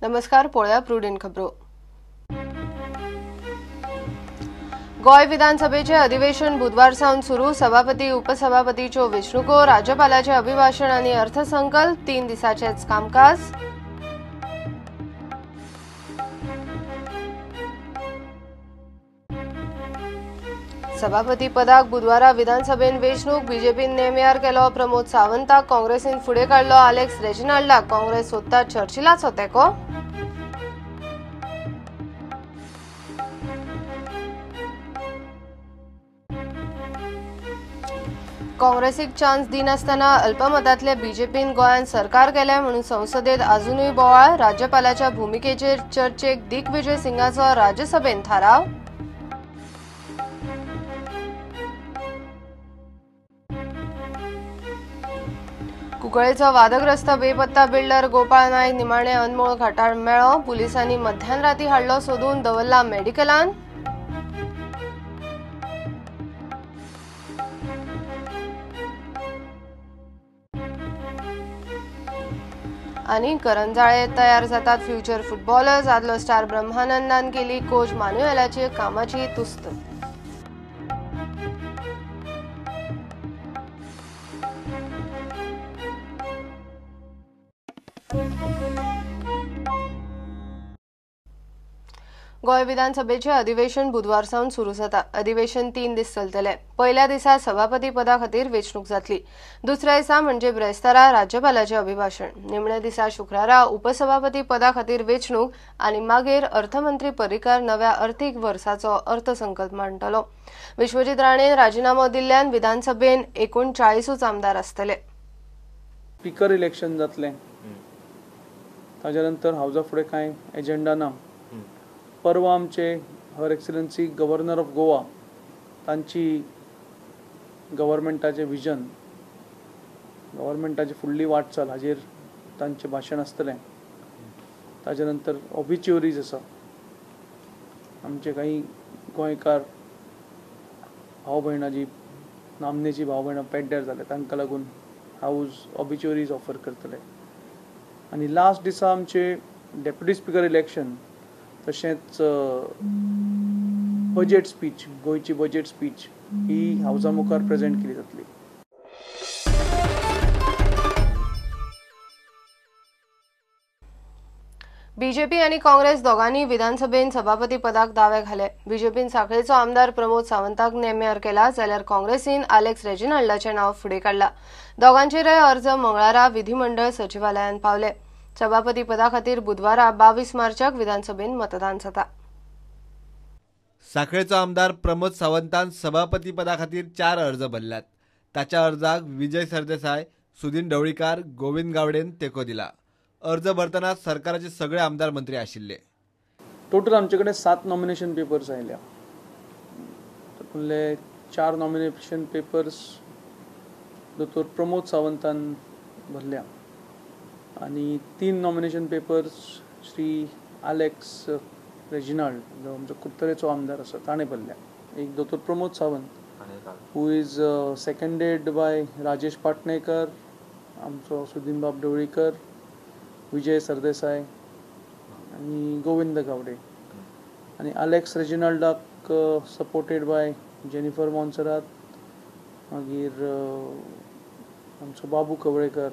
नमस्कार, पळया प्रुडंट खबरो। गोय विधानसभेचे अधिवेशन बुधवार सावन सुरू। सभापती उपसभापतीच्यो वेंचणुको, राज्यपालाचे अभिभाषण आणि अर्थसंकल्प 3 दिसाचेच कामकाज। सभापती पदाक बुधवारा विधानसभेन वेंचणूक। बीजेपीन नेम्यार केलो प्रमोद सावंताक, काँग्रेसीन फुडें काडलो अलेक्स रेजिनाल्डाक। काँग्रेस सोदता चर्चिलाचो तेको। काँग्रेसीक चान्स दिनासतना अल्पमतांतले बीजेपीन गोंयांत सरकार केले म्हणून संसदेत अजूनय बोवाळ। राज्यपालाच्या भूमिकेचेर चर्चेक दिग्विजय सिंगाचो राज्यसभेन थाराव। कुंकळेचो वादग्रस्त बेपत्ता बिल्डर गोपाळ नायक निमाणे अनमोल घाटार मेळ्ळो। पुलिसांनी मध्यानराती हाडलो सोदून दवरला मेडिकलान। आणि करंजाळे तयार जातात फ्युचर फुटबॉलर्स। आदलो स्टार ब्रह्मानंदान केली कोच मान्युएलाची कामाची तुस्त। गोय विधानसभेचे अधिवेशन बुधवार सावन सुरू जाता। अधिवेशन 3 दीस चलतले। पहिल्या दिसा सभापती पदा खातीर वेंचणूक जातली। दुसऱ्या दिसा म्हणजे ब्रेस्तारा राज्यपालाचे अभिभाषण। निमणे दिसा शुक्रारा उपसभापती पदा खातीर वेंचणूक आणि मागीर अर्थमंत्री पर्रीकार नव्या अर्थीक वर्साचो अर्थसंकल्प मांडटलो। विश्वजीत राणेन राजीनामो दिल्ल्यान विधानसभेन 39 आमदार आसतले। स्पीकर इलेक्शन जातले, ताच्या नंतर हाऊसा फुडें कांय एजेंडा ना। परवा आमचे हर एक्सलन्सी गव्हर्नर ऑफ गोवा तांची गव्हर्मेंटाचे विजन, गव्हर्मेंटाची फुडली वाटचाल हाजेर तांचें भाशण आसतलें। ताच्या नंतर ऑबिच्युअरीज आसा। आमचे काही गोंयकार भाव भयणाची नामनेची भाव भयणां पेड्ड्यार जाले, तांकां लागून हाऊस ऑबिच्युअरीज ऑफर करतले। आनी लास्ट दिसा आमचे डेप्युटी स्पीकर इलेक्शन, तशेंच बजेट स्पीच, गोंयची बजेट स्पीच ही हाऊसा मुखार प्रेजेंट केली जातली। बीजेपी आणि काँग्रेस दोगांनी विधानसभेन सभापती पदाक दावे घाले। बीजेपीन सांखळेचो आमदार प्रमोद सावंताक नेम्यार केला, जाल्यार काँग्रेसीन अलेक्स रेजिनाल्डाचे नाव फुडें काडला। दोगांचेरय अर्ज मंगळारा विधिमंडळ सचिवालयान पावले। सभापती पदा खातीर बुधवारा 22 मार्चाक विधानसभेन मतदान जाता। सांखळेचो आमदार प्रमोद सावंतान सभापती पदा खातीर 4 अर्ज भरल्यात। ताच्या अर्जाक विजय सरदेसाय, सुदीन ढवळीकार, गोविंद गावडेन तेको दिला। अर्ज भरतना सरकाराचे सगळे आमदार मंत्री आशिल्ले। टोटल आमचे कडेन 7 नॉमिनेशन पेपर्स आयल्या। तातूंतले 4 नॉमिनेशन पेपर्स दोतोर प्रमोद सावंतान भरल्या आणि 3 nomination papers Shri Alex Reginald, जो आमचो कुत्तरेचो आमदार आसा, ताणें भरल्या। एक दोतोर Pramod Sawant, who is seconded by Rajesh Patnekar, आमचो सुदीन बाब ढवळीकर, विजय सरदेसाय आणि गोविंद गावडे। आणि अलेक्स रेजिनाल्डाक सपोर्टेड बाय जेनिफर मॉन्सरात, मागीर आमचो बाबू कवळेकर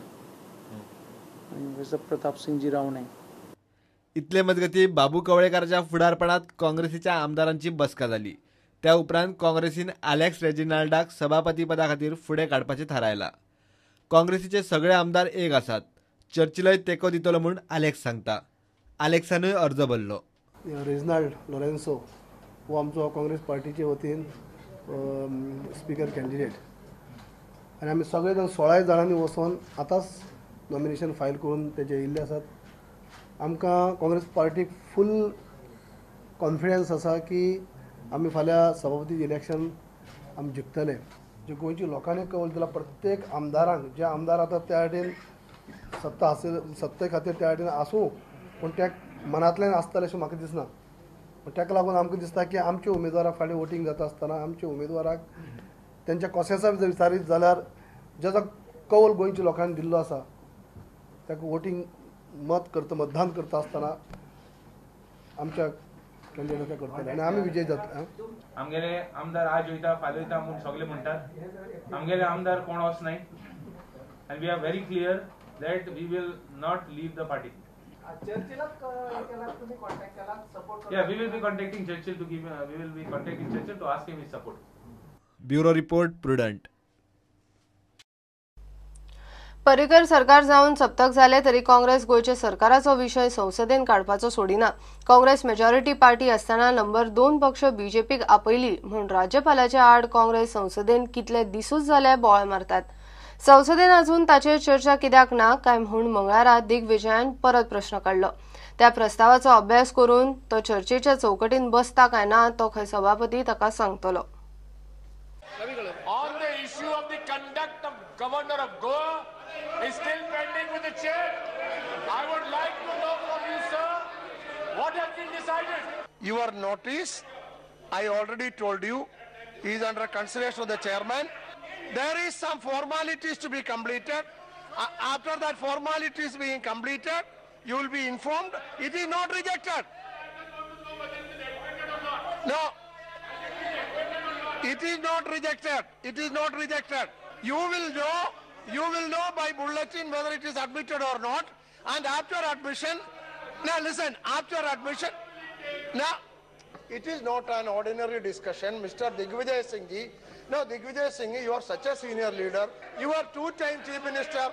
आणि प्रताप सिंगजी रावणे। इतले मजगती बाबू कवळेकराच्या फुडारपणात काँग्रेसीच्या आमदारांची बसका जाली। त्या उपरांत काँग्रेसीन अलेक्स रेजिनाल्डाक सभापती पदा खातीर फुडें काडपाचें थारायलां। काँग्रेसीचे सगळे आमदार एक आसात। चर्चिलय तेको दितलो म्हूण अलेक्स सांगता। अलेक्सानूय अर्ज भरलो। रेजिनाल्ड लोरेन्सो हो आमचो काँग्रेस पार्टीचे वतीन स्पीकर कॅन्डिडेट, आनी आमी सगळे जाण 16 जाणांनी वचून आतांच नॉमिनेशन फायल करून तेजे येयल्ले आसात। आमकां काँग्रेस पार्टीक फूल कॉन्फिडन्स आसा की आमी फाल्यां सभापती इलेक्शन आमी जिखतले। जे गोंयच्या लोकांनी कळवल दिला, प्रत्येक आमदारांक, जे आमदार आतां त्या वाटेन सत्ते खातीर त्या वाटेन आसूं, पूण त्या मनांतल्यान आसतले अशें म्हाका दिसना। ताका लागून आमकां दिसता की आमच्या उमेदवाराक फाल्यां वोटींग जाता आसतना आमच्या उमेदवाराक त्यांच्या कॉन्सियन्सा जर विचारीत जाल्यार जो कौल गोंयच्या लोकांनी दिल्लो आसा ताका वोटींग मतदान करता असताना आमच्या कॅन्डिडेटा करतले आणि आम्ही विजय जातले. आमगेले आमदार आज वयता फाल्यां वयता म्हूण सगळे म्हणटात. आमगेले आमदार कोण वचनाय and we are very clear that we will not leave the party. Yeah, we will be contacting Churchill to give. We will be contacting Churchill to ask him his support. Bureau report prudent. Parrikar सरकार जावन सप्तक जाले तरी काँग्रेस गोयचे सरकाराचो विषय संसदेन काडपाचो सोडिना. Congress majority party असताना number 2 पक्ष बीजेपीक आपयली म्हूण राज्यपालाच्या आड काँग्रेस संसदेन कितले दिसूच जाले बोळ मारतात. संसदेन अजून ताचेर चर्चा कित्याक ना काय म्हूण मंगळारा दिग्विजयान परत प्रश्न काढलो. त्या प्रस्तावाचो अभ्यास करून तो चर्चेच्या चौकटीन बसता काय ना तो खंय सभापती ताका सांगतलो. On the issue of the conduct of Governor of Goa is still pending with the chair. I would like to know from you, sir, what has been decided? Your notice, I already told you, is under consideration of the chairman. There is some formalities to be completed. After that formalities being completed, you will be informed. It is not rejected. No. It is not rejected. It is not rejected. You will know by bulletin whether it is admitted or not. And after admission, now listen, after admission, now it is not an ordinary discussion. Mr. Digvijay Singh ji, now Digvijay Singh, you are such a senior leader. You are two-time chief minister.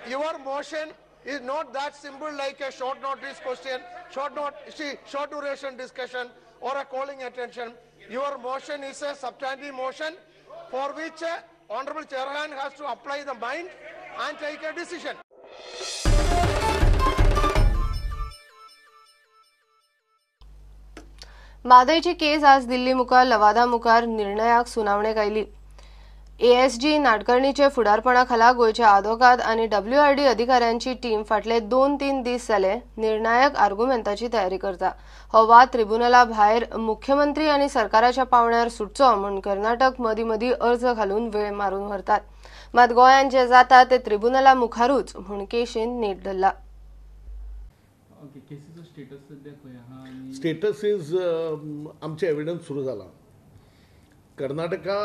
Your motion is not that simple like a short notice question, short duration discussion or a calling attention. Your motion is a substantive motion for which Honorable Chairman has to apply the mind and take a decision. मादयची केस आज दिल्ली मुखार लवादा मुखार निर्णयाक सुनावणेक oily. ASG नाडकर्णीचे फुडारपणाखाला गोयच्या आदवोगाद आनी WRD अधिकाऱ्यांची team फाटले 2-3 दीस जाले निर्णायक आर्ग्युमेंटाची तयारी करता. हो वाद ट्रिब्युनला भायर मुख्यमंत्री आनी सरकाराच्या पावण्यार सुटचो म्हूण कर्नाटक मदीं अर्ज घालून वेळ मारून व्हरतात. मात गोंयान जे जाता ते ट्रिब्युनला मुखारूच म्हूण केशीन नेट धरला. स्टेटस इज आमचे एविडन्स सुरू जाला. Karnataka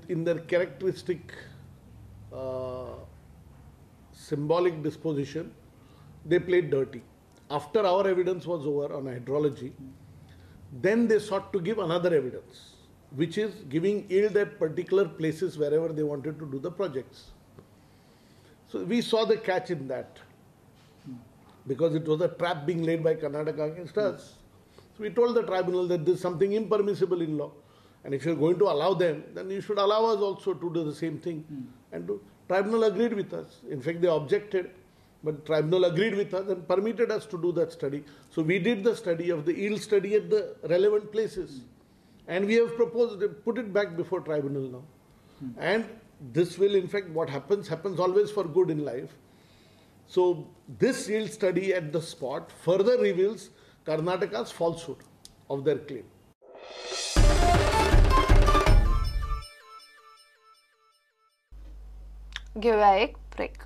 in their characteristic symbolic disposition, they played dirty. After our evidence was over on hydrology, then they sought to give another evidence, which is giving yield at particular places wherever they wanted to do the projects. So we saw the catch in that, because it was a trap being laid by Karnataka against us. So we told the tribunal that this is something impermissible in law. And if you're going to allow them, then you should allow us also to do the same thing. And tribunal agreed with us. In fact, they objected, but tribunal agreed with us and permitted us to do that study. So we did the study of the yield study at the relevant places. And we have proposed, put it back before tribunal now. And this will, in fact, what happens always for good in life. So this yield study at the spot further reveals Karnataka's falsehood of their claim. घेऊया एक break.